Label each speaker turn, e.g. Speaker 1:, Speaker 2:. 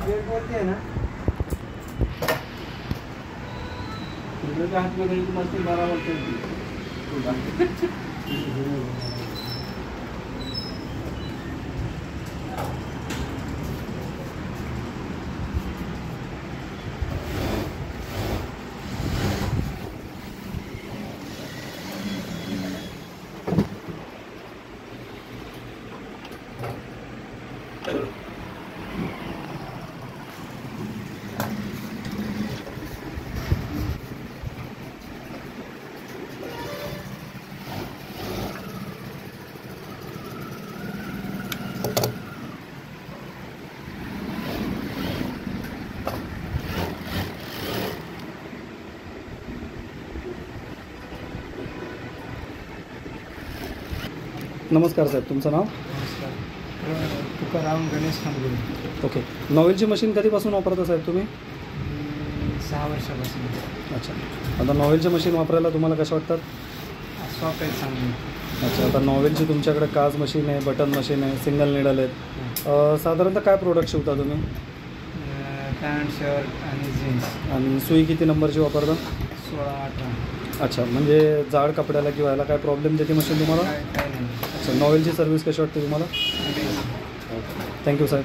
Speaker 1: गेटवरती आहे ना तुझ्या हातमध्ये मस्त 12 वर्ष
Speaker 2: नमस्कार साहेब, तुमचं नाव?
Speaker 1: नमस्कार, तुकाराम गणेश खामगुळे.
Speaker 2: ओके. नॉवेलची मशीन कधीपासून वापरता साहेब तुम्ही?
Speaker 1: 6 वर्षापासून.
Speaker 2: अच्छा. आता नॉवेलची मशीन वापरायला तुम्हाला कशा वाटतात?
Speaker 1: सॉफ्ट आहे चांगली.
Speaker 2: अच्छा. आता नॉवेलची तुमच्याकडे काज मशीन आहे, बटन मशीन आहे, सिंगल निडल आहेत. साधारणतः काय प्रोडक्ट शिवता तुम्ही?
Speaker 1: पॅन्ट, शर्ट आणि जीन्स.
Speaker 2: आणि सुई किती नंबरची वापरता?
Speaker 1: 16-18.
Speaker 2: अच्छा. म्हणजे जाड कपड्याला किंवा याला काय प्रॉब्लेम देते मशीन तुम्हाला?
Speaker 1: काय नाही.
Speaker 2: अच्छा. नॉवेलची सर्व्हिस कशी वाटते तुम्हाला? थँक्यू साहेब.